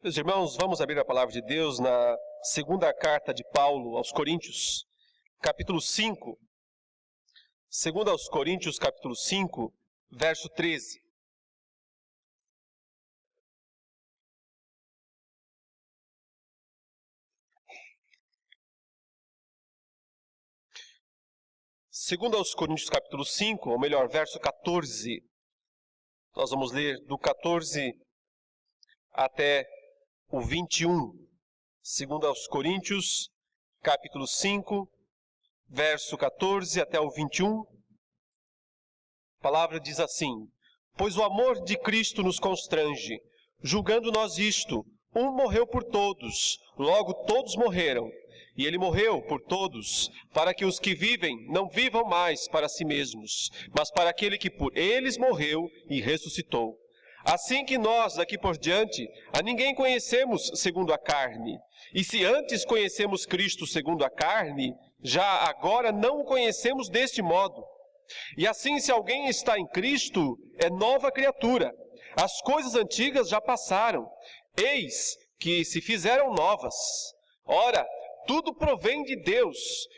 Meus irmãos, vamos abrir a palavra de Deus na segunda carta de Paulo aos Coríntios, capítulo 5. Segunda aos Coríntios, capítulo 5, verso 13. Segunda aos Coríntios, capítulo 5, ou melhor, verso 14. Nós vamos ler do 14 até o 21. Segunda aos Coríntios, capítulo 5, verso 14 até o 21. A palavra diz assim: Pois o amor de Cristo nos constrange, julgando nós isto: um morreu por todos, logo todos morreram. E ele morreu por todos, para que os que vivem não vivam mais para si mesmos, mas para aquele que por eles morreu e ressuscitou. Assim que nós, daqui por diante, a ninguém conhecemos segundo a carne. E se antes conhecemos Cristo segundo a carne, já agora não o conhecemos deste modo. E assim, se alguém está em Cristo, é nova criatura. As coisas antigas já passaram, eis que se fizeram novas. Ora, tudo provém de Deus,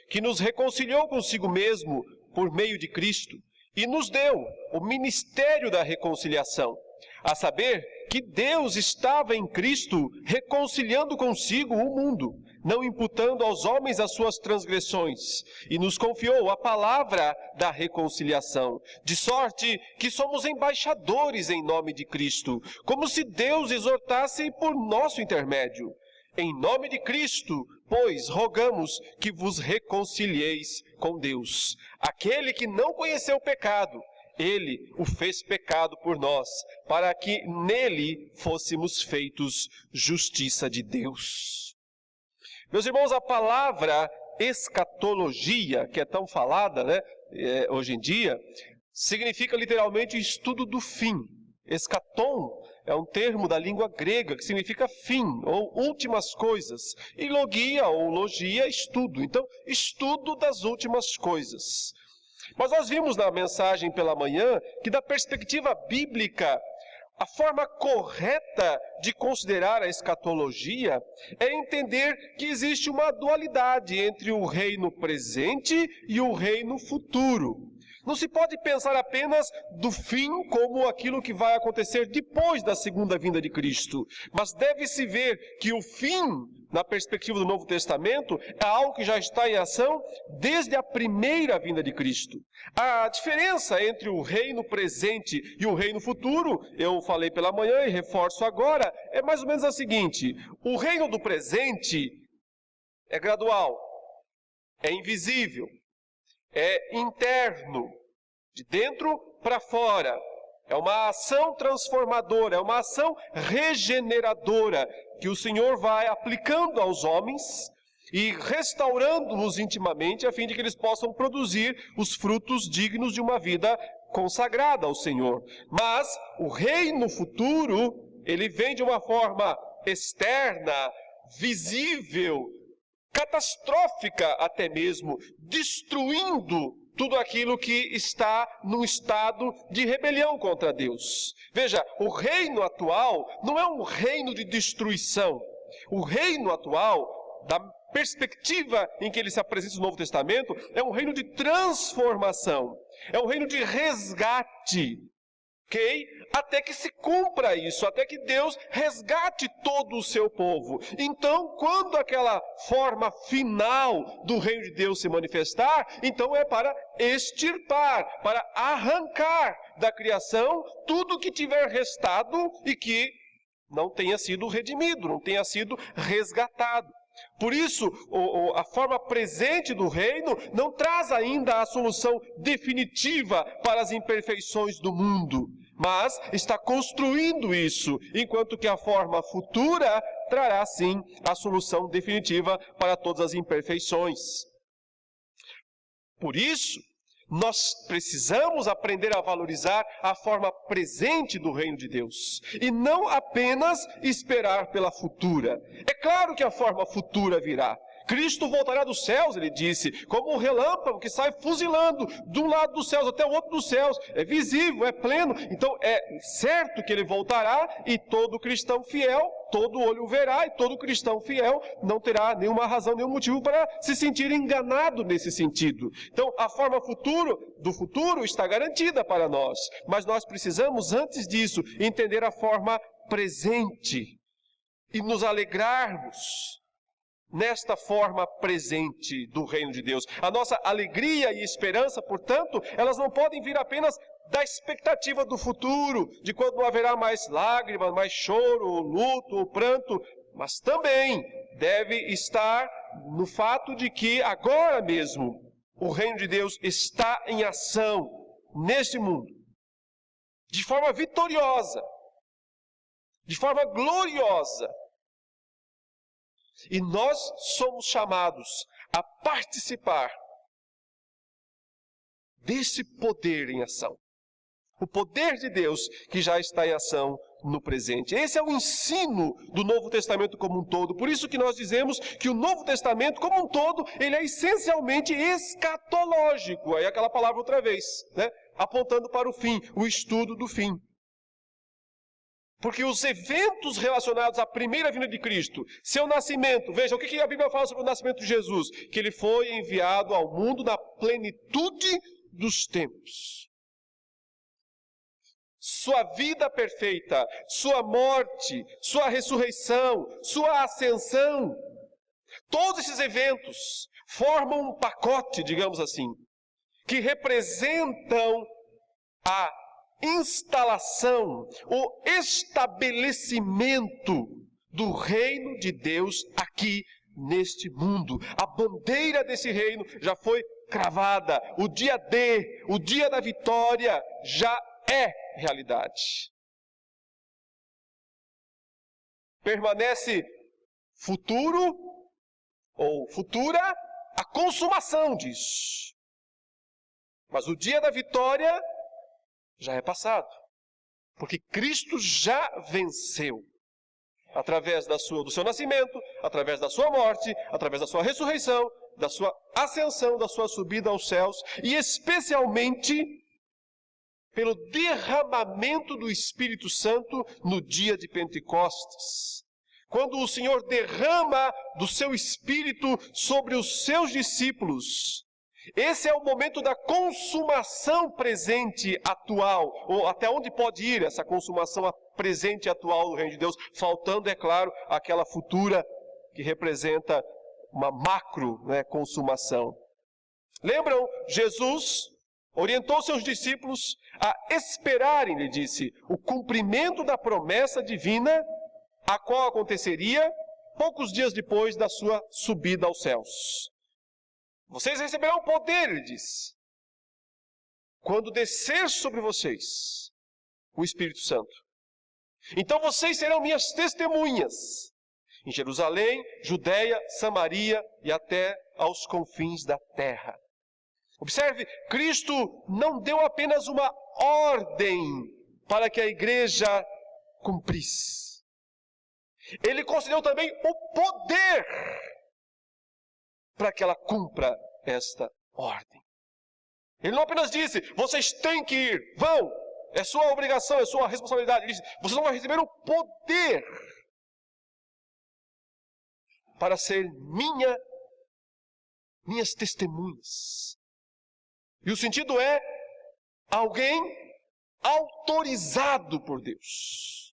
que nos reconciliou consigo mesmo por meio de Cristo, e nos deu o ministério da reconciliação. A saber, que Deus estava em Cristo reconciliando consigo o mundo, não imputando aos homens as suas transgressões, e nos confiou a palavra da reconciliação, de sorte que somos embaixadores em nome de Cristo, como se Deus exortasse por nosso intermédio. Em nome de Cristo, pois, rogamos que vos reconcilieis com Deus. Aquele que não conheceu o pecado, ele o fez pecado por nós, para que nele fôssemos feitos justiça de Deus. Meus irmãos, a palavra escatologia, que é tão falada, hoje em dia, significa literalmente estudo do fim. Escatom é um termo da língua grega que significa fim ou últimas coisas. E logia ou logia, estudo. Então, estudo das últimas coisas. Mas nós vimos na mensagem pela manhã que, da perspectiva bíblica, a forma correta de considerar a escatologia é entender que existe uma dualidade entre o reino presente e o reino futuro. Não se pode pensar apenas do fim como aquilo que vai acontecer depois da segunda vinda de Cristo, mas deve-se ver que o fim, na perspectiva do Novo Testamento, é algo que já está em ação desde a primeira vinda de Cristo. A diferença entre o reino presente e o reino futuro, eu falei pela manhã e reforço agora, é mais ou menos a seguinte: o reino do presente é gradual, é invisível, é interno, de dentro para fora. É uma ação transformadora, é uma ação regeneradora que o Senhor vai aplicando aos homens e restaurando-os intimamente, a fim de que eles possam produzir os frutos dignos de uma vida consagrada ao Senhor. Mas o reino futuro, ele vem de uma forma externa, visível, catastrófica até mesmo, destruindo tudo aquilo que está num estado de rebelião contra Deus. Veja, o reino atual não é um reino de destruição. O reino atual, da perspectiva em que ele se apresenta no Novo Testamento, é um reino de transformação, é um reino de resgate. Okay? Até que se cumpra isso, até que Deus resgate todo o seu povo. Então, quando aquela forma final do reino de Deus se manifestar, então é para extirpar, para arrancar da criação tudo que tiver restado e que não tenha sido redimido, não tenha sido resgatado. Por isso, a forma presente do reino não traz ainda a solução definitiva para as imperfeições do mundo, mas está construindo isso, enquanto que a forma futura trará sim a solução definitiva para todas as imperfeições. Por isso, nós precisamos aprender a valorizar a forma presente do reino de Deus e não apenas esperar pela futura. É claro que a forma futura virá. Cristo voltará dos céus, ele disse, como um relâmpago que sai fuzilando de um lado dos céus até o outro dos céus. É visível, é pleno. Então é certo que ele voltará e todo cristão fiel, todo olho verá, e todo cristão fiel não terá nenhuma razão, nenhum motivo para se sentir enganado nesse sentido. Então a forma do futuro está garantida para nós. Mas nós precisamos, antes disso, entender a forma presente e nos alegrarmos nesta forma presente do reino de Deus. A nossa alegria e esperança, portanto, elas não podem vir apenas da expectativa do futuro, de quando não haverá mais lágrimas, mais choro, luto ou pranto, mas também deve estar no fato de que agora mesmo o reino de Deus está em ação neste mundo, de forma vitoriosa, de forma gloriosa. E nós somos chamados a participar desse poder em ação. O poder de Deus que já está em ação no presente. Esse é o ensino do Novo Testamento como um todo. Por isso que nós dizemos que o Novo Testamento como um todo, ele é essencialmente escatológico. Aí aquela palavra outra vez, né? Apontando para o fim, o estudo do fim. Porque os eventos relacionados à primeira vinda de Cristo, seu nascimento, veja, o que a Bíblia fala sobre o nascimento de Jesus? Que ele foi enviado ao mundo na plenitude dos tempos. Sua vida perfeita, sua morte, sua ressurreição, sua ascensão, todos esses eventos formam um pacote, digamos assim, que representam a instalação, o estabelecimento do reino de Deus aqui neste mundo. A bandeira desse reino já foi cravada. O dia D, o dia da vitória, já é realidade. Permanece futuro ou futura a consumação disso. Mas o dia da vitória já é passado, porque Cristo já venceu, através do seu nascimento, através da sua morte, através da sua ressurreição, da sua ascensão, da sua subida aos céus, e especialmente pelo derramamento do Espírito Santo no dia de Pentecostes. Quando o Senhor derrama do seu Espírito sobre os seus discípulos, esse é o momento da consumação presente atual, ou até onde pode ir essa consumação presente atual do reino de Deus, faltando, é claro, aquela futura que representa uma macro, consumação. Lembram? Jesus orientou seus discípulos a esperarem, ele disse, o cumprimento da promessa divina, a qual aconteceria poucos dias depois da sua subida aos céus. Vocês receberão poder, ele diz, quando descer sobre vocês o Espírito Santo. Então vocês serão minhas testemunhas em Jerusalém, Judeia, Samaria e até aos confins da terra. Observe, Cristo não deu apenas uma ordem para que a igreja cumprisse. Ele concedeu também o poder para que ela cumpra esta ordem. Ele não apenas disse, vocês têm que ir, vão, é sua obrigação, é sua responsabilidade. Ele disse, vocês vão receber o poder para ser minhas testemunhas. E o sentido é alguém autorizado por Deus.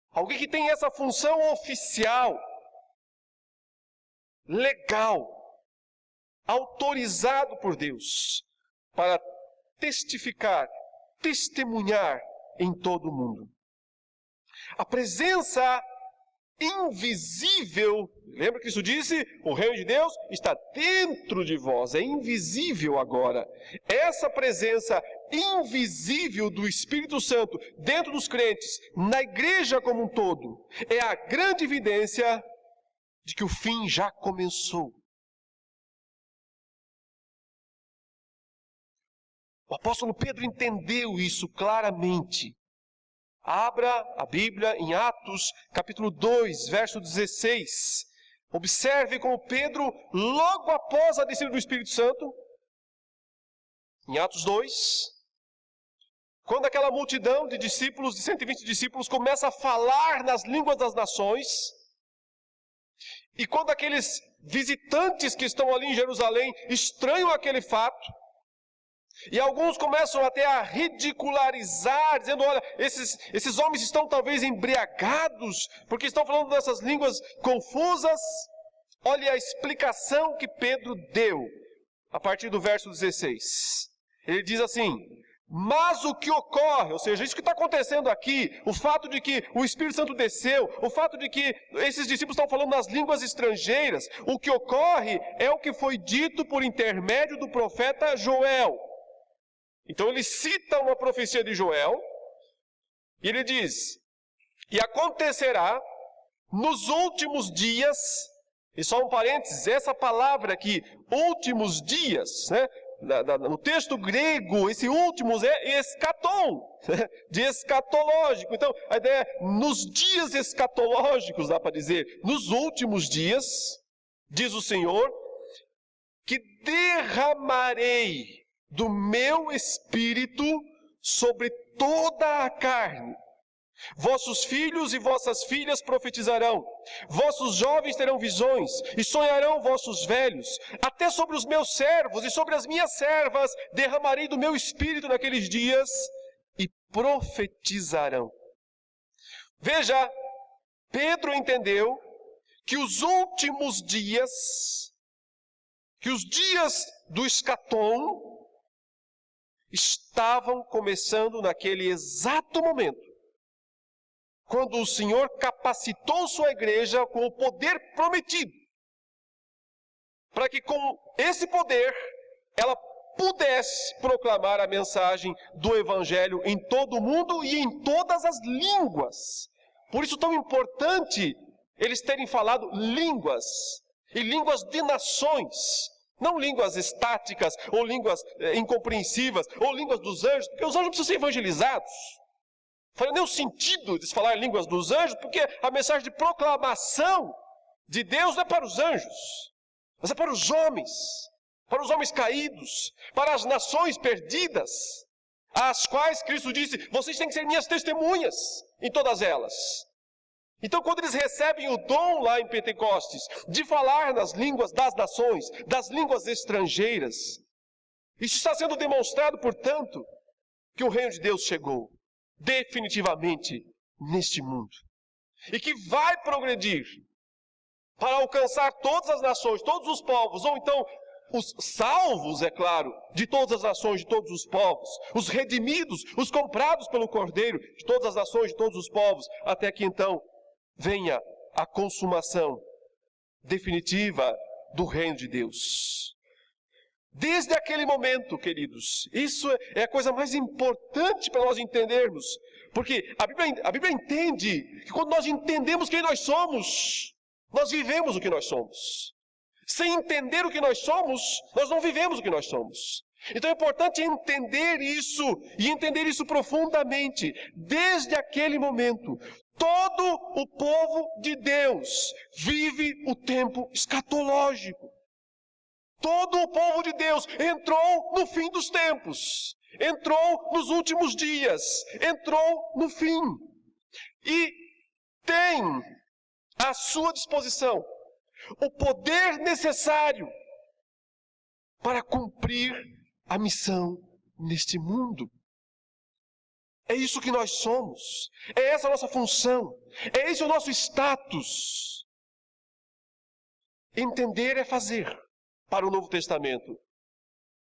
Alguém que tem essa função oficial, legal, autorizado por Deus para testificar, testemunhar em todo o mundo. A presença invisível, lembra que isso disse? O reino de Deus está dentro de vós, é invisível agora. Essa presença invisível do Espírito Santo dentro dos crentes, na igreja como um todo, é a grande evidência de que o fim já começou. O apóstolo Pedro entendeu isso claramente. Abra a Bíblia em Atos, capítulo 2, verso 16, Observe como Pedro, logo após a descida do Espírito Santo, em Atos 2, quando aquela multidão de discípulos, de 120 discípulos, começa a falar nas línguas das nações, e quando aqueles visitantes que estão ali em Jerusalém estranham aquele fato, e alguns começam até a ridicularizar, dizendo, olha, esses homens estão talvez embriagados, porque estão falando dessas línguas confusas. Olha a explicação que Pedro deu, a partir do verso 16. Ele diz assim: mas o que ocorre, ou seja, isso que está acontecendo aqui, o fato de que o Espírito Santo desceu, o fato de que esses discípulos estão falando nas línguas estrangeiras, o que ocorre é o que foi dito por intermédio do profeta Joel. Então ele cita uma profecia de Joel, e ele diz: e acontecerá nos últimos dias, e só um parênteses, essa palavra aqui, últimos dias, né? No texto grego, esse últimos é escatom, de escatológico. Então, a ideia é, nos dias escatológicos, dá para dizer, nos últimos dias, diz o Senhor, que derramarei do meu Espírito sobre toda a carne. Vossos filhos e vossas filhas profetizarão, vossos jovens terão visões, e sonharão vossos velhos. Até sobre os meus servos e sobre as minhas servas derramarei do meu Espírito naqueles dias, e profetizarão. Veja, Pedro entendeu que os últimos dias, que os dias do escatom, estavam começando naquele exato momento, quando o Senhor capacitou sua igreja com o poder prometido, para que com esse poder ela pudesse proclamar a mensagem do Evangelho em todo o mundo e em todas as línguas. Por isso tão importante eles terem falado línguas, e línguas de nações, não línguas estáticas, ou línguas incompreensivas, ou línguas dos anjos, porque os anjos precisam ser evangelizados. Não faz nenhum sentido de falar línguas dos anjos, porque a mensagem de proclamação de Deus não é para os anjos, mas é para os homens caídos, para as nações perdidas, às quais Cristo disse, vocês têm que ser minhas testemunhas em todas elas. Então, quando eles recebem o dom lá em Pentecostes, de falar nas línguas das nações, das línguas estrangeiras, isso está sendo demonstrado, portanto, que o reino de Deus chegou definitivamente neste mundo, e que vai progredir para alcançar todas as nações, todos os povos, ou então os salvos, é claro, de todas as nações, de todos os povos, os redimidos, os comprados pelo Cordeiro, de todas as nações, de todos os povos, até que então venha a consumação definitiva do reino de Deus. Desde aquele momento, queridos, isso é a coisa mais importante para nós entendermos, porque a Bíblia entende que quando nós entendemos quem nós somos, nós vivemos o que nós somos. Sem entender o que nós somos, nós não vivemos o que nós somos. Então é importante entender isso, e entender isso profundamente. Desde aquele momento, todo o povo de Deus vive o tempo escatológico. Todo o povo de Deus entrou no fim dos tempos, entrou nos últimos dias, entrou no fim. E tem à sua disposição o poder necessário para cumprir a missão neste mundo. É isso que nós somos, é essa a nossa função, é esse o nosso status. Entender é fazer. Para o Novo Testamento,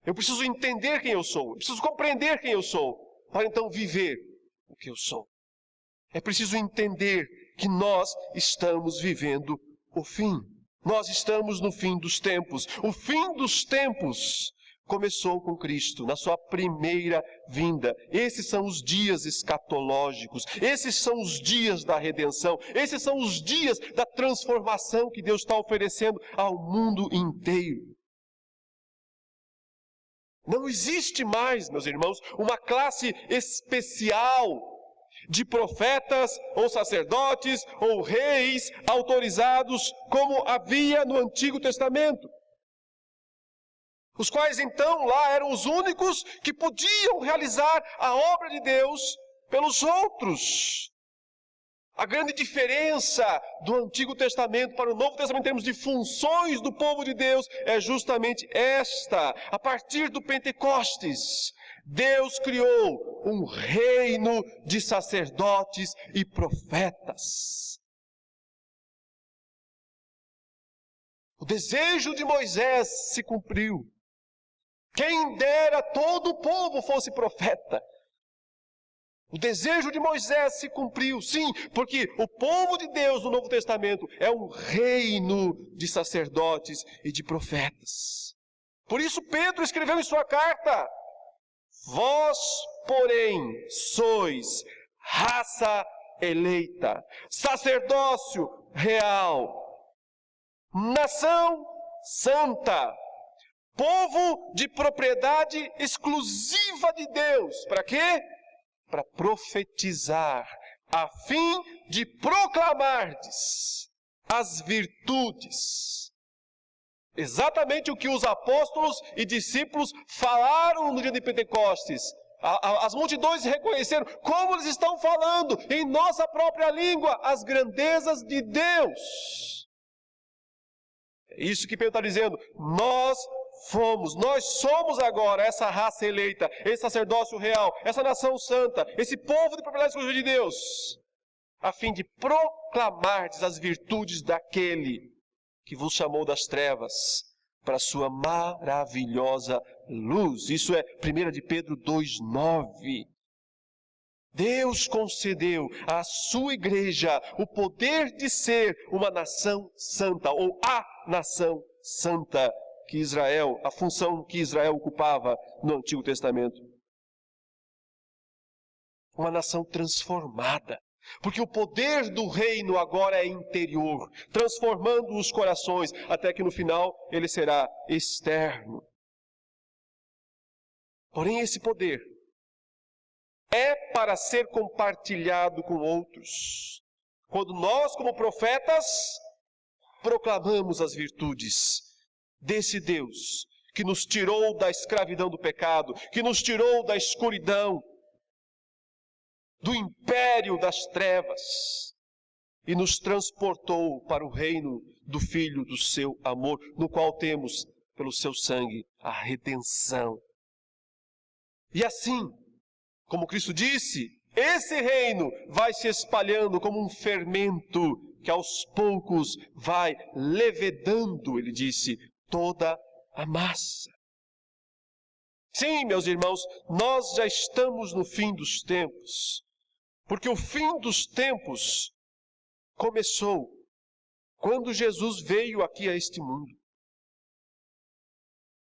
eu preciso entender quem eu sou, eu preciso compreender quem eu sou, para então viver o que eu sou. É preciso entender que nós estamos vivendo o fim. Nós estamos no fim dos tempos. O fim dos tempos começou com Cristo, na sua primeira vinda. Esses são os dias escatológicos, esses são os dias da redenção, esses são os dias da transformação que Deus está oferecendo ao mundo inteiro. Não existe mais, meus irmãos, uma classe especial de profetas, ou sacerdotes, ou reis autorizados, como havia no Antigo Testamento. Os quais então lá eram os únicos que podiam realizar a obra de Deus pelos outros. A grande diferença do Antigo Testamento para o Novo Testamento em termos de funções do povo de Deus é justamente esta. A partir do Pentecostes, Deus criou um reino de sacerdotes e profetas. O desejo de Moisés se cumpriu. Quem dera todo o povo fosse profeta. O desejo de Moisés se cumpriu, sim, porque o povo de Deus no Novo Testamento é um reino de sacerdotes e de profetas. Por isso Pedro escreveu em sua carta: vós, porém, sois raça eleita, sacerdócio real, nação santa, povo de propriedade exclusiva de Deus. Para quê? Para profetizar, a fim de proclamardes as virtudes. Exatamente o que os apóstolos e discípulos falaram no dia de Pentecostes. As multidões reconheceram como eles estão falando em nossa própria língua as grandezas de Deus. É isso que Pedro está dizendo. Nós somos agora essa raça eleita, esse sacerdócio real, essa nação santa, esse povo de propriedade exclusiva de Deus, a fim de proclamardes as virtudes daquele que vos chamou das trevas para a sua maravilhosa luz. Isso é 1 de Pedro 2,9. Deus concedeu à sua igreja o poder de ser uma nação santa, ou a nação santa que Israel, a função que Israel ocupava no Antigo Testamento. Uma nação transformada, porque o poder do reino agora é interior, transformando os corações, até que no final ele será externo. Porém, esse poder é para ser compartilhado com outros. Quando nós, como profetas, proclamamos as virtudes desse Deus que nos tirou da escravidão do pecado, que nos tirou da escuridão, do império das trevas, e nos transportou para o reino do Filho do seu amor, no qual temos, pelo seu sangue, a redenção. E assim, como Cristo disse, esse reino vai se espalhando como um fermento que aos poucos vai levedando, ele disse, toda a massa. Sim, meus irmãos, nós já estamos no fim dos tempos, porque o fim dos tempos começou quando Jesus veio aqui a este mundo.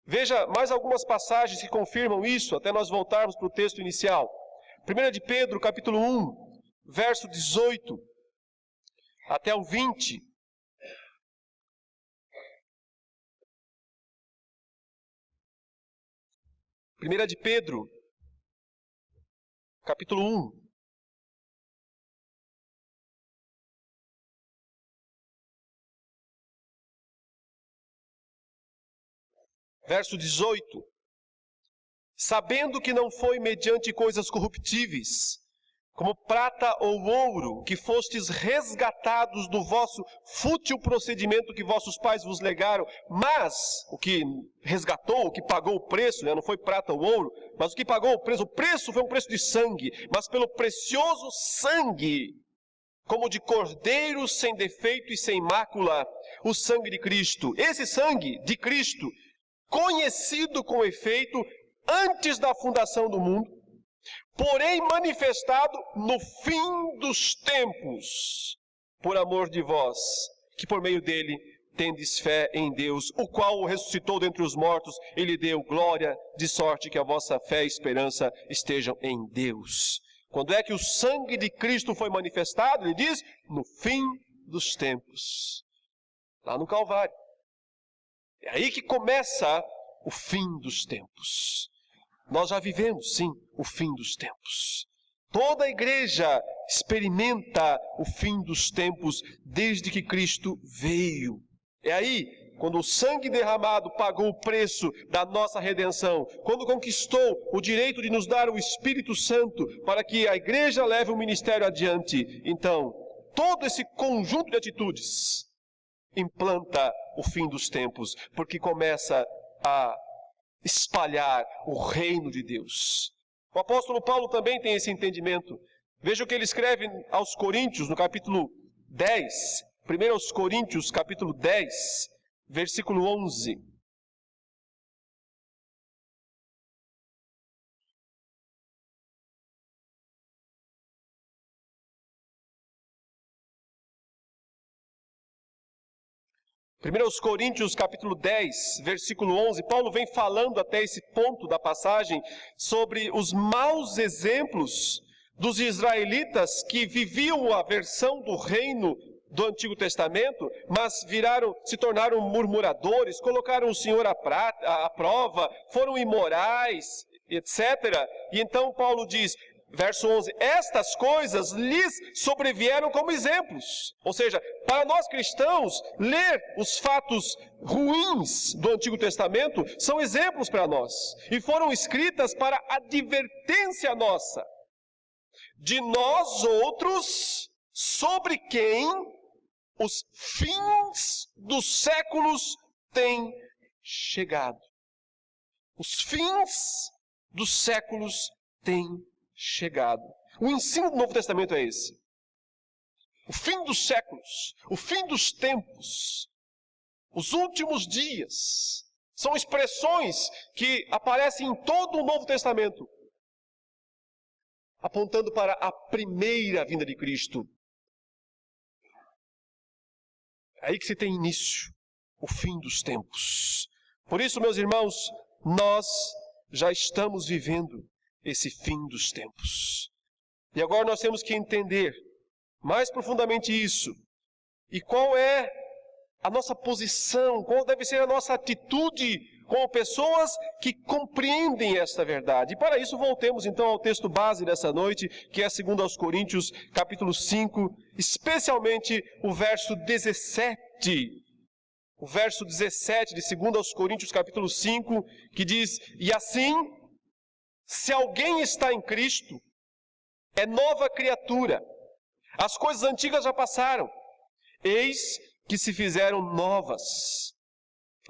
Veja mais algumas passagens que confirmam isso, até nós voltarmos para o texto inicial. 1 de Pedro, capítulo 1, verso 18 até o 20. 1 de Pedro, capítulo 1. Verso 18. Sabendo que não foi mediante coisas corruptíveis, como prata ou ouro, que fostes resgatados do vosso fútil procedimento que vossos pais vos legaram, mas o que resgatou, o que pagou o preço, não foi prata ou ouro, mas o que pagou o preço foi um preço de sangue, mas pelo precioso sangue, como de cordeiro sem defeito e sem mácula, o sangue de Cristo. Esse sangue de Cristo, conhecido com efeito antes da fundação do mundo, porém manifestado no fim dos tempos, por amor de vós, que por meio dele tendes fé em Deus, o qual o ressuscitou dentre os mortos e lhe deu glória, de sorte que a vossa fé e esperança estejam em Deus. Quando é que o sangue de Cristo foi manifestado? Ele diz, no fim dos tempos, lá no Calvário. É aí que começa o fim dos tempos. Nós já vivemos, sim, o fim dos tempos. Toda a igreja experimenta o fim dos tempos desde que Cristo veio. É aí, quando o sangue derramado pagou o preço da nossa redenção, quando conquistou o direito de nos dar o Espírito Santo para que a igreja leve o ministério adiante, então, todo esse conjunto de atitudes implanta o fim dos tempos, porque começa a espalhar o reino de Deus. O apóstolo Paulo também tem esse entendimento. Veja o que ele escreve aos Coríntios, no capítulo 10. 1 Coríntios, capítulo 10, versículo 11. Primeiros Coríntios capítulo 10, versículo 11, Paulo vem falando até esse ponto da passagem sobre os maus exemplos dos israelitas que viviam a versão do reino do Antigo Testamento, mas se tornaram murmuradores, colocaram o Senhor à prova, foram imorais, etc. E então Paulo diz, verso 11, estas coisas lhes sobrevieram como exemplos. Ou seja, para nós cristãos, ler os fatos ruins do Antigo Testamento são exemplos para nós. E foram escritas para advertência nossa, de nós outros, sobre quem os fins dos séculos têm chegado. Os fins dos séculos têm chegado. O ensino do Novo Testamento é esse. O fim dos séculos, o fim dos tempos, os últimos dias, são expressões que aparecem em todo o Novo Testamento, apontando para a primeira vinda de Cristo. É aí que se tem início, o fim dos tempos. Por isso, meus irmãos, nós já estamos vivendo esse fim dos tempos. E agora nós temos que entender mais profundamente isso. E qual é a nossa posição, qual deve ser a nossa atitude como pessoas que compreendem esta verdade. E para isso voltemos então ao texto base dessa noite, que é 2 aos Coríntios, capítulo 5, especialmente o verso 17. O verso 17 de 2 aos Coríntios, capítulo 5, que diz, e assim, se alguém está em Cristo, é nova criatura. As coisas antigas já passaram, eis que se fizeram novas.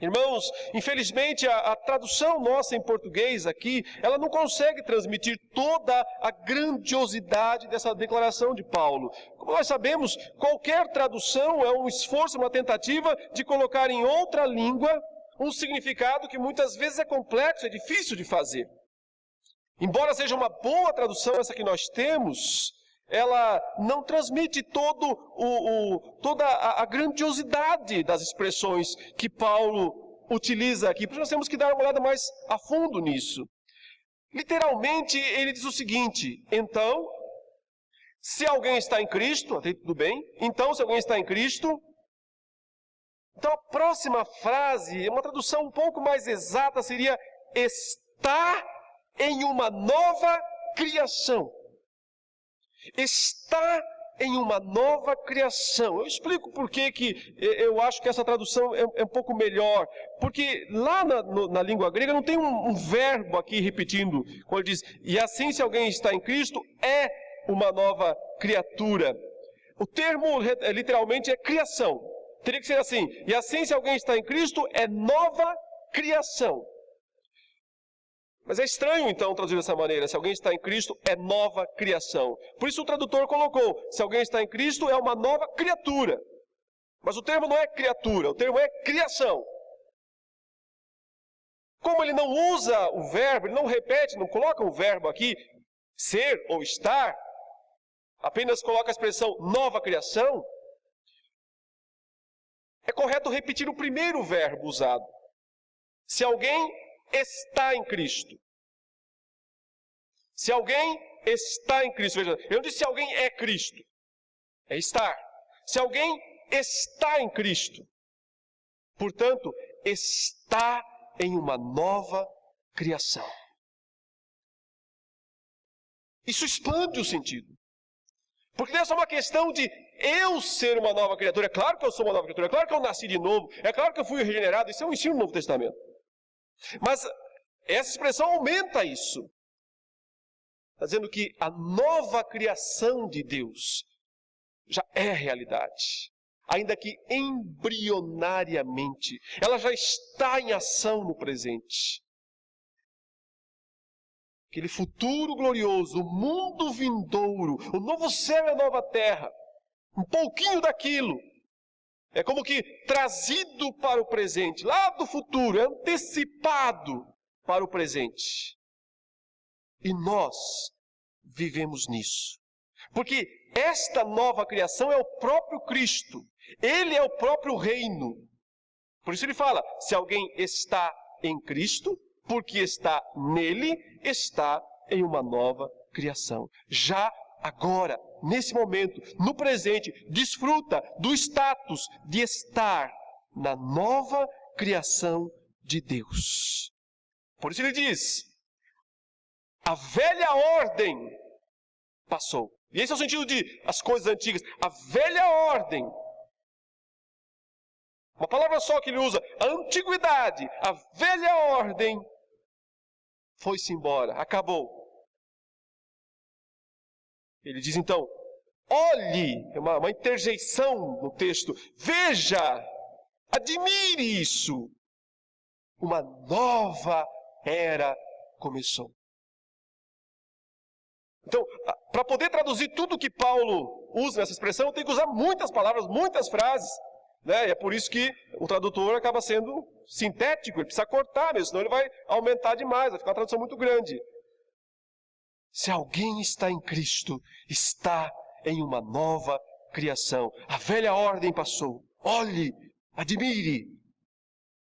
Irmãos, infelizmente a tradução nossa em português aqui, ela não consegue transmitir toda a grandiosidade dessa declaração de Paulo. Como nós sabemos, qualquer tradução é um esforço, uma tentativa de colocar em outra língua um significado que muitas vezes é complexo, é difícil de fazer. Embora seja uma boa tradução essa que nós temos, ela não transmite toda a grandiosidade das expressões que Paulo utiliza aqui. Por isso nós temos que dar uma olhada mais a fundo nisso. Literalmente, ele diz o seguinte, então, se alguém está em Cristo, até tudo bem, então se alguém está em Cristo, então a próxima frase, uma tradução um pouco mais exata seria, está em uma nova criação. Está em uma nova criação. Eu explico por que eu acho que essa tradução é um pouco melhor. Porque lá na língua grega não tem um verbo aqui repetindo. Quando ele diz, e assim se alguém está em Cristo, é uma nova criatura. O termo literalmente é criação. Teria que ser assim, e assim se alguém está em Cristo, é nova criação. Mas é estranho, então, traduzir dessa maneira. Se alguém está em Cristo, é nova criação. Por isso o tradutor colocou, se alguém está em Cristo, é uma nova criatura. Mas o termo não é criatura, o termo é criação. Como ele não usa o verbo, ele não repete, não coloca o verbo aqui, ser ou estar, apenas coloca a expressão nova criação, é correto repetir o primeiro verbo usado. Se alguém está em Cristo. Se alguém está em Cristo, veja, eu não disse se alguém é Cristo, é estar. Se alguém está em Cristo, portanto, está em uma nova criação. Isso expande o sentido. Porque não é só uma questão de eu ser uma nova criatura. É claro que eu sou uma nova criatura, é claro que eu nasci de novo, é claro que eu fui regenerado. Isso é um ensino do Novo Testamento. Mas essa expressão aumenta isso. Está dizendo que a nova criação de Deus já é realidade. Ainda que embrionariamente. Ela já está em ação no presente. Aquele futuro glorioso, o mundo vindouro, o novo céu e a nova terra. Um pouquinho daquilo. É como que trazido para o presente, lá do futuro, é antecipado para o presente. E nós vivemos nisso. Porque esta nova criação é o próprio Cristo. Ele é o próprio reino. Por isso ele fala, se alguém está em Cristo, porque está nele, está em uma nova criação. Já agora, nesse momento, no presente, desfruta do status de estar na nova criação de Deus. Por isso ele diz, a velha ordem passou. E esse é o sentido de as coisas antigas. A velha ordem. Uma palavra só que ele usa. A antiguidade. A velha ordem foi-se embora. Acabou. Ele diz então, olhe. É uma interjeição no texto. Veja. Admire isso. Uma nova era começou. Então, para poder traduzir tudo que Paulo usa nessa expressão, tem que usar muitas palavras, muitas frases. Né? E é por isso que o tradutor acaba sendo sintético, ele precisa cortar mesmo, senão ele vai aumentar demais, vai ficar uma tradução muito grande. Se alguém está em Cristo, está em uma nova criação. A velha ordem passou. Olhe, admire.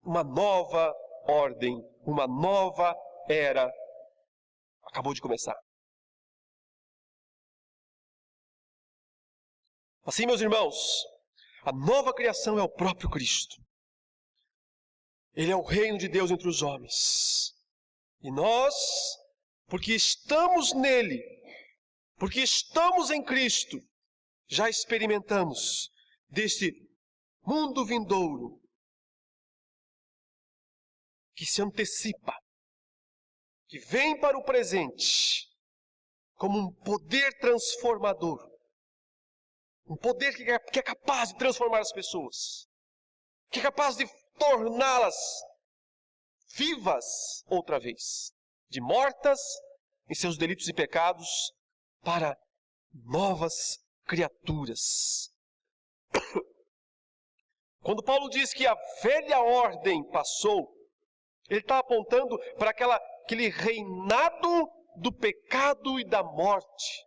Uma nova ordem, uma nova era acabou de começar. Assim, meus irmãos, a nova criação é o próprio Cristo. Ele é o reino de Deus entre os homens. E nós, porque estamos nele, porque estamos em Cristo, já experimentamos deste mundo vindouro que se antecipa, que vem para o presente como um poder transformador. Um poder que é capaz de transformar as pessoas. Que é capaz de torná-las vivas outra vez. De mortas em seus delitos e pecados para novas criaturas. Quando Paulo diz que a velha ordem passou, ele está apontando para aquele reinado do pecado e da morte,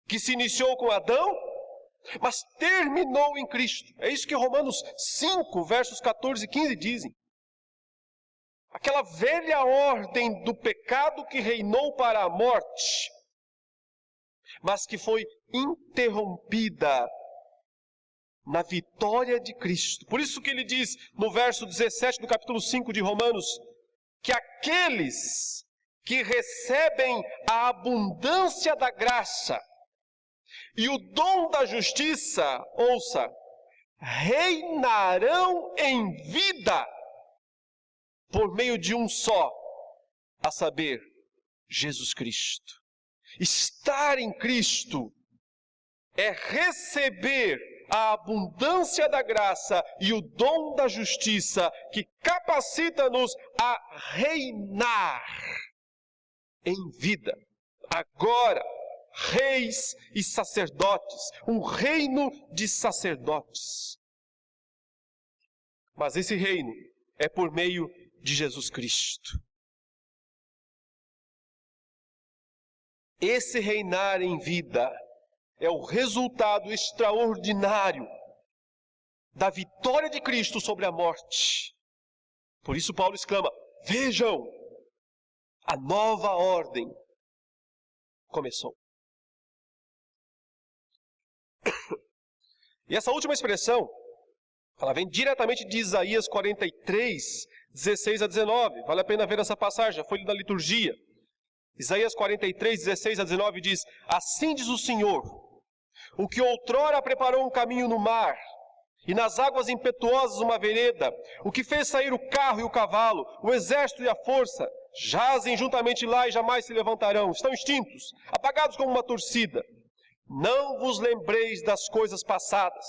que se iniciou com Adão, mas terminou em Cristo. É isso que Romanos 5, versos 14 e 15 dizem. Aquela velha ordem do pecado que reinou para a morte, mas que foi interrompida na vitória de Cristo. Por isso que ele diz no verso 17 do capítulo 5 de Romanos, que aqueles que recebem a abundância da graça e o dom da justiça, ouça, reinarão em vida por meio de um só, a saber, Jesus Cristo. Estar em Cristo é receber a abundância da graça e o dom da justiça que capacita-nos a reinar em vida. Agora, reis e sacerdotes, um reino de sacerdotes. Mas esse reino é por meio de Jesus Cristo. Esse reinar em vida é o resultado extraordinário da vitória de Cristo sobre a morte. Por isso Paulo exclama, vejam, a nova ordem começou. E essa última expressão, ela vem diretamente de Isaías 43, 16 a 19. Vale a pena ver essa passagem, já foi lida na liturgia. Isaías 43, 16 a 19 diz: assim diz o Senhor, o que outrora preparou um caminho no mar, e nas águas impetuosas uma vereda, o que fez sair o carro e o cavalo, o exército e a força, jazem juntamente lá e jamais se levantarão, estão extintos, apagados como uma torcida. Não vos lembreis das coisas passadas,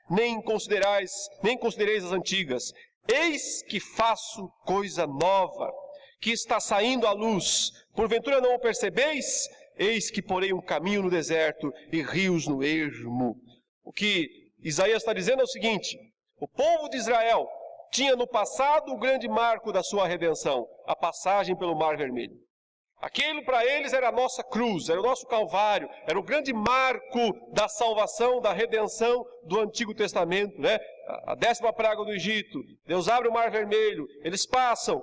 nem considereis as antigas. Eis que faço coisa nova, que está saindo à luz. Porventura não o percebeis? Eis que porei um caminho no deserto e rios no ermo. O que Isaías está dizendo é o seguinte: o povo de Israel tinha no passado o grande marco da sua redenção, a passagem pelo Mar Vermelho. Aquilo para eles era a nossa cruz, era o nosso Calvário, era o grande marco da salvação, da redenção do Antigo Testamento, né? A 10ª praga do Egito, Deus abre o Mar Vermelho, eles passam,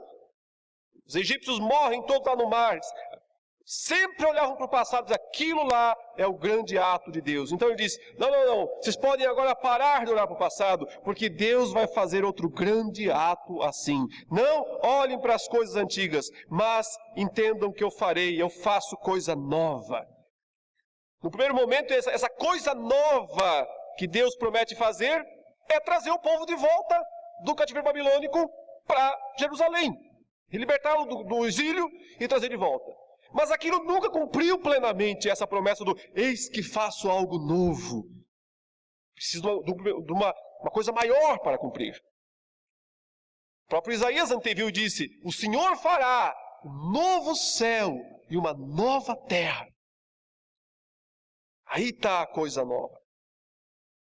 os egípcios morrem todos lá no mar. Sempre olhavam para o passado, aquilo lá é o grande ato de Deus. Então ele diz: não, vocês podem agora parar de olhar para o passado, porque Deus vai fazer outro grande ato assim. Não olhem para as coisas antigas, mas entendam que eu faço coisa nova. No primeiro momento, essa coisa nova que Deus promete fazer é trazer o povo de volta do cativeiro babilônico para Jerusalém, e libertá-lo do exílio e trazer de volta. Mas aquilo nunca cumpriu plenamente essa promessa do eis que faço algo novo. Preciso de uma coisa maior para cumprir. O próprio Isaías anteviu e disse: o Senhor fará um novo céu e uma nova terra. Aí está a coisa nova.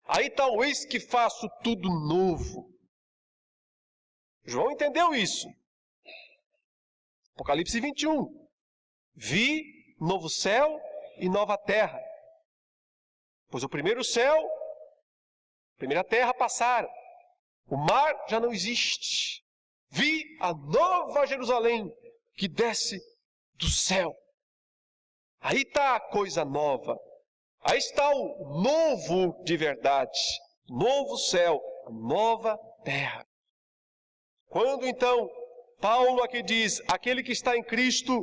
Aí está o eis que faço tudo novo. João entendeu isso. Apocalipse 21. Vi novo céu e nova terra, pois o primeiro céu, a primeira terra passaram, o mar já não existe. Vi a nova Jerusalém que desce do céu. Aí está a coisa nova, aí está o novo de verdade, novo céu, a nova terra. Quando então Paulo aqui diz: aquele que está em Cristo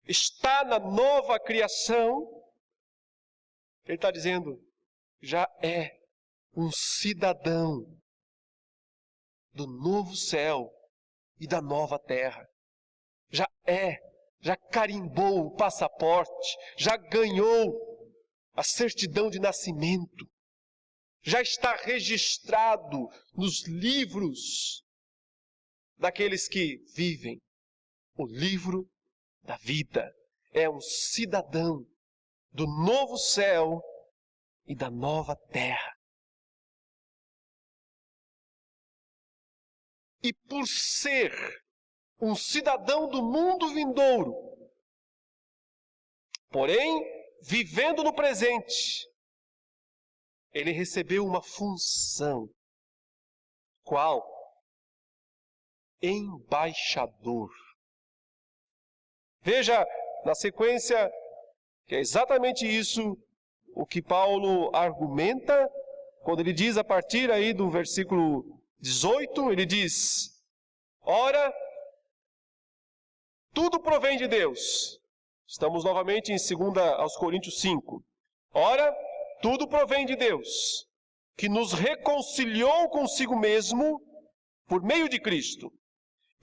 está na nova criação, ele está dizendo, já é um cidadão do novo céu e da nova terra. Já carimbou o passaporte, já ganhou a certidão de nascimento, já está registrado nos livros daqueles que vivem o livro da vida. É um cidadão do novo céu e da nova terra. E por ser um cidadão do mundo vindouro, porém vivendo no presente, ele recebeu uma função. Qual? Embaixador. Veja na sequência que é exatamente isso o que Paulo argumenta quando ele diz a partir aí do versículo 18, ele diz: ora, tudo provém de Deus. Estamos novamente em 2 aos Coríntios 5. Ora, tudo provém de Deus, que nos reconciliou consigo mesmo por meio de Cristo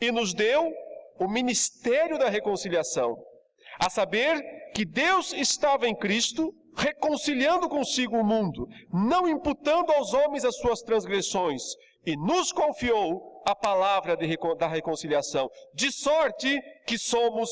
e nos deu o ministério da reconciliação, a saber que Deus estava em Cristo, reconciliando consigo o mundo, não imputando aos homens as suas transgressões, e nos confiou a palavra da reconciliação, de sorte que somos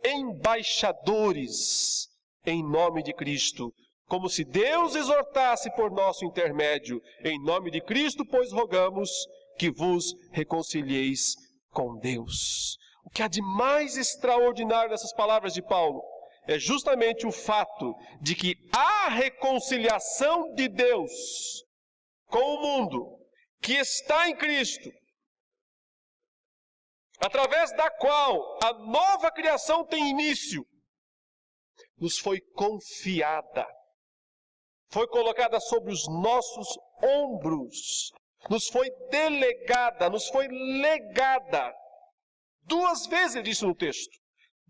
embaixadores em nome de Cristo, como se Deus exortasse por nosso intermédio. Em nome de Cristo, pois rogamos que vos reconcilieis com Deus. O que há de mais extraordinário nessas palavras de Paulo é justamente o fato de que a reconciliação de Deus com o mundo, que está em Cristo, através da qual a nova criação tem início, nos foi confiada, foi colocada sobre os nossos ombros, nos foi delegada, nos foi legada. 2 vezes ele disse no texto.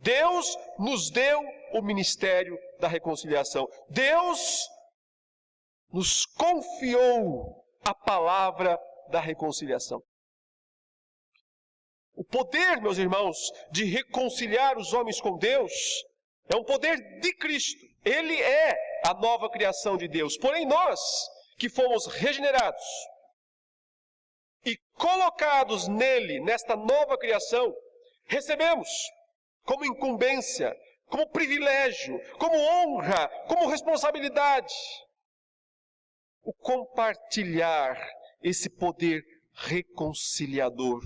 Deus nos deu o ministério da reconciliação. Deus nos confiou a palavra da reconciliação. O poder, meus irmãos, de reconciliar os homens com Deus é um poder de Cristo. Ele é a nova criação de Deus. Porém, nós que fomos regenerados e colocados nele, nesta nova criação, recebemos como incumbência, como privilégio, como honra, como responsabilidade, o compartilhar esse poder reconciliador.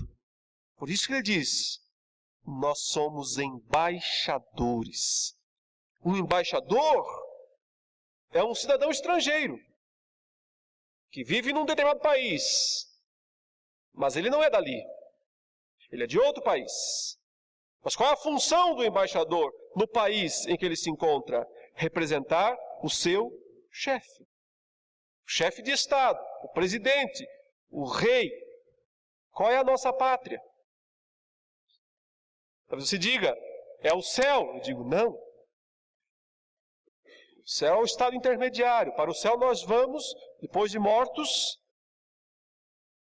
Por isso que ele diz, nós somos embaixadores. Um embaixador é um cidadão estrangeiro, que vive num determinado país, mas ele não é dali, ele é de outro país. Mas qual é a função do embaixador no país em que ele se encontra? Representar o seu chefe. O chefe de Estado, o presidente, o rei. Qual é a nossa pátria? Talvez você diga, é o céu. Eu digo, não. O céu é o estado intermediário. Para o céu nós vamos, depois de mortos,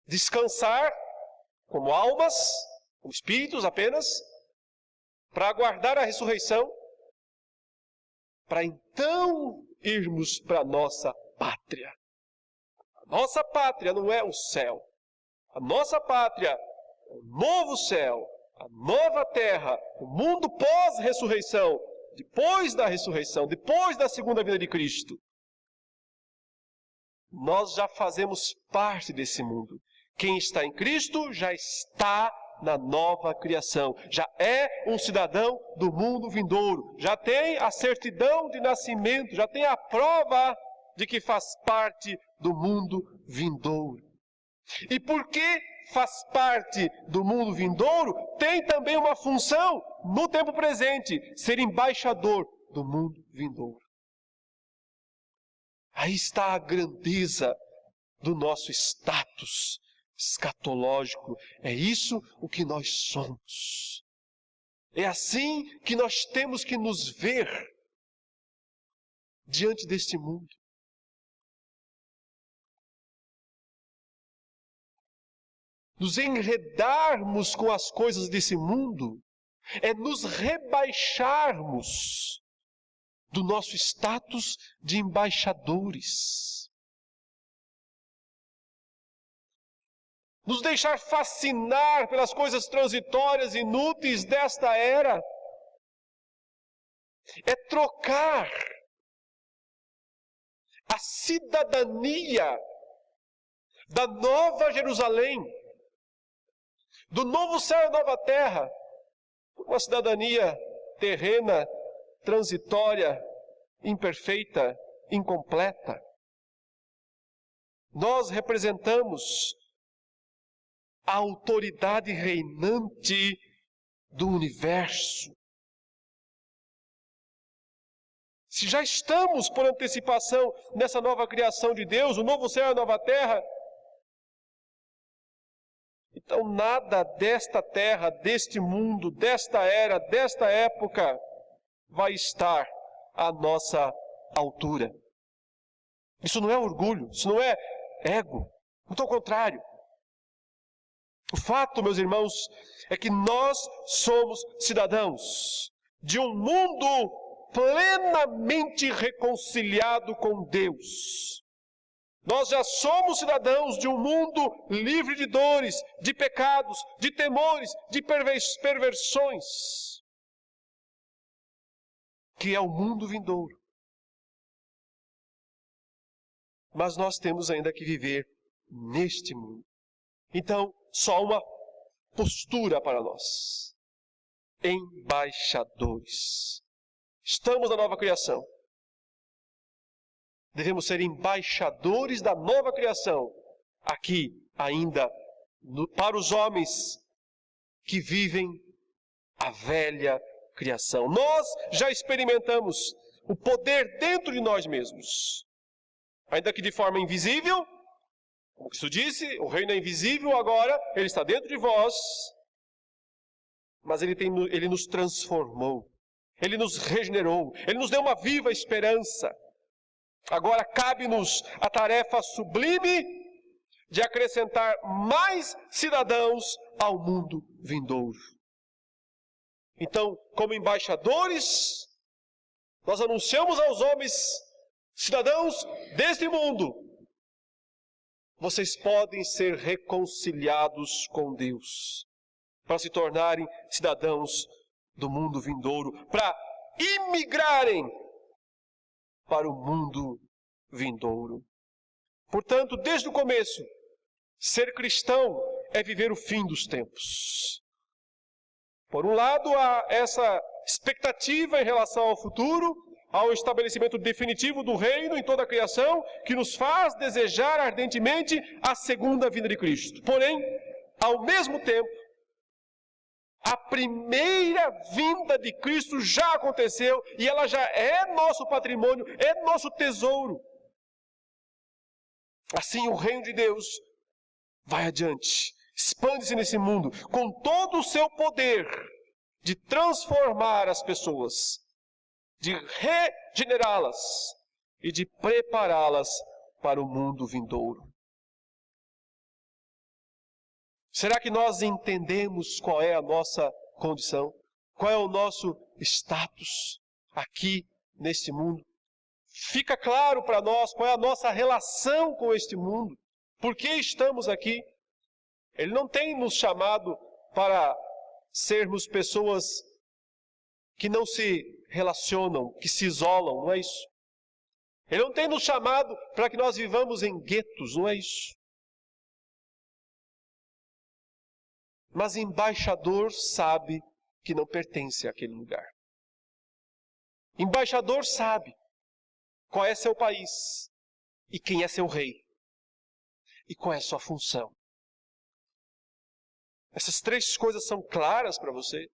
descansar como almas, como espíritos apenas, para aguardar a ressurreição, para então irmos para a nossa pátria. A nossa pátria não é o céu. A nossa pátria é o novo céu, a nova terra, o mundo pós-ressurreição, depois da ressurreição, depois da segunda vinda de Cristo. Nós já fazemos parte desse mundo. Quem está em Cristo já está na nova criação. Já é um cidadão do mundo vindouro. Já tem a certidão de nascimento, já tem a prova de que faz parte do mundo vindouro. E porque faz parte do mundo vindouro, tem também uma função no tempo presente, ser embaixador do mundo vindouro. Aí está a grandeza do nosso status escatológico. É isso o que nós somos. É assim que nós temos que nos ver diante deste mundo. Nos enredarmos com as coisas desse mundo é nos rebaixarmos do nosso status de embaixadores. Nos deixar fascinar pelas coisas transitórias, inúteis desta era. É trocar a cidadania da Nova Jerusalém, do novo céu e nova terra, por uma cidadania terrena, transitória, imperfeita, incompleta. Nós representamos a autoridade reinante do universo. Se já estamos por antecipação nessa nova criação de Deus, o novo céu e a nova terra, então nada desta terra, deste mundo, desta era, desta época vai estar à nossa altura. Isso não é orgulho, isso não é ego, muito ao contrário. O fato, meus irmãos, é que nós somos cidadãos de um mundo plenamente reconciliado com Deus. Nós já somos cidadãos de um mundo livre de dores, de pecados, de temores, de perversões, que é o mundo vindouro. Mas nós temos ainda que viver neste mundo. Então, só uma postura para nós. Embaixadores. Estamos na nova criação. Devemos ser embaixadores da nova criação, aqui ainda, para os homens que vivem a velha criação. Nós já experimentamos o poder dentro de nós mesmos, ainda que de forma invisível. Como Cristo disse, o reino é invisível agora, ele está dentro de vós. mas Ele nos transformou. Ele nos regenerou. Ele nos deu uma viva esperança. Agora cabe-nos a tarefa sublime de acrescentar mais cidadãos ao mundo vindouro. Então, como embaixadores, nós anunciamos aos homens, cidadãos deste mundo, vocês podem ser reconciliados com Deus, para se tornarem cidadãos do mundo vindouro, para imigrarem para o mundo vindouro. Portanto, desde o começo, ser cristão é viver o fim dos tempos. Por um lado, há essa expectativa em relação ao futuro, ao estabelecimento definitivo do reino em toda a criação, que nos faz desejar ardentemente a segunda vinda de Cristo. Porém, ao mesmo tempo, a primeira vinda de Cristo já aconteceu e ela já é nosso patrimônio, é nosso tesouro. Assim, o reino de Deus vai adiante, expande-se nesse mundo com todo o seu poder de transformar as pessoas, de regenerá-las e de prepará-las para o mundo vindouro. Será que nós entendemos qual é a nossa condição? Qual é o nosso status aqui neste mundo? Fica claro para nós qual é a nossa relação com este mundo? Por que estamos aqui? Ele não tem nos chamado para sermos pessoas que não se relacionam, que se isolam, não é isso? Ele não tem nos chamado para que nós vivamos em guetos, não é isso? Mas embaixador sabe que não pertence àquele lugar. Embaixador sabe qual é seu país e quem é seu rei e qual é sua função. Essas três coisas são claras para você.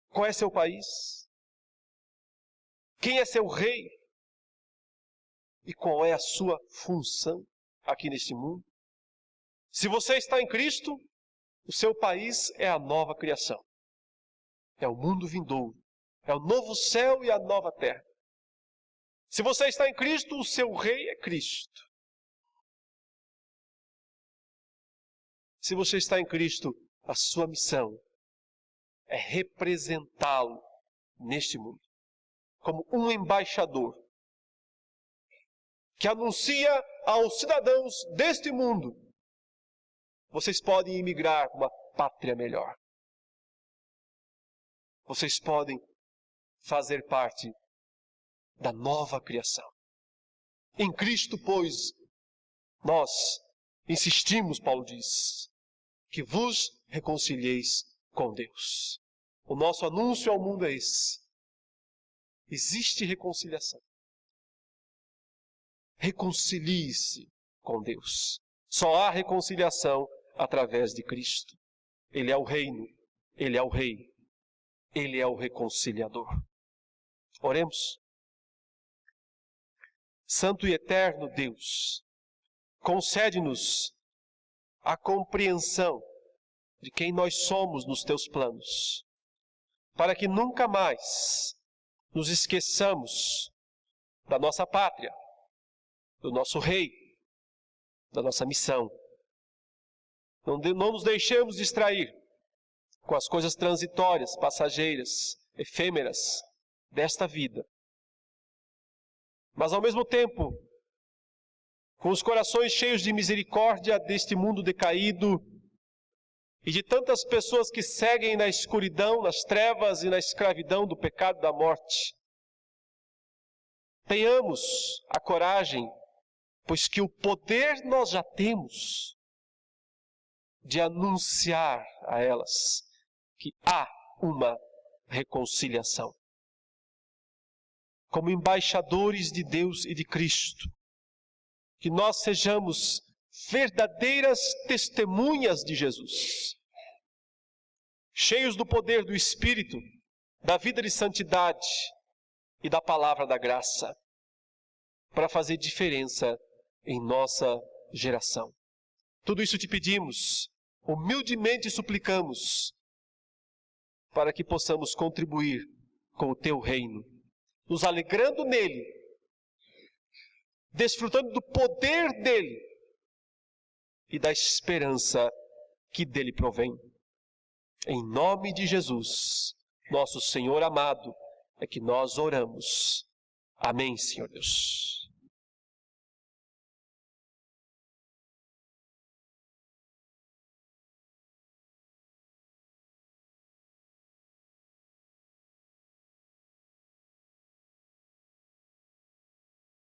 Qual é seu país? Quem é seu rei? E qual é a sua função aqui neste mundo? Se você está em Cristo, o seu país é a nova criação. É o mundo vindouro. É o novo céu e a nova terra. Se você está em Cristo, o seu rei é Cristo. Se você está em Cristo, a sua missão é representá-lo neste mundo. Como um embaixador que anuncia aos cidadãos deste mundo: vocês podem emigrar para uma pátria melhor. Vocês podem fazer parte da nova criação. Em Cristo, pois, nós insistimos, Paulo diz, que vos reconcilieis com Deus. O nosso anúncio ao mundo é esse. Existe reconciliação. Reconcilie-se com Deus. Só há reconciliação através de Cristo. Ele é o reino, Ele é o rei, Ele é o reconciliador. Oremos. Santo e eterno Deus, concede-nos a compreensão de quem nós somos nos teus planos, para que nunca mais nos esqueçamos da nossa pátria, do nosso rei, da nossa missão. Não nos deixemos distrair com as coisas transitórias, passageiras, efêmeras desta vida. Mas ao mesmo tempo, com os corações cheios de misericórdia deste mundo decaído e de tantas pessoas que seguem na escuridão, nas trevas e na escravidão do pecado e da morte, tenhamos a coragem, pois que o poder nós já temos, de anunciar a elas que há uma reconciliação. Como embaixadores de Deus e de Cristo, que nós sejamos verdadeiras testemunhas de Jesus, cheios do poder do Espírito, da vida de santidade e da palavra da graça, para fazer diferença em nossa geração. Tudo isso te pedimos, humildemente suplicamos, para que possamos contribuir com o teu reino, nos alegrando nele, desfrutando do poder dele e da esperança que dele provém. Em nome de Jesus, nosso Senhor amado, é que nós oramos. Amém, Senhor Deus.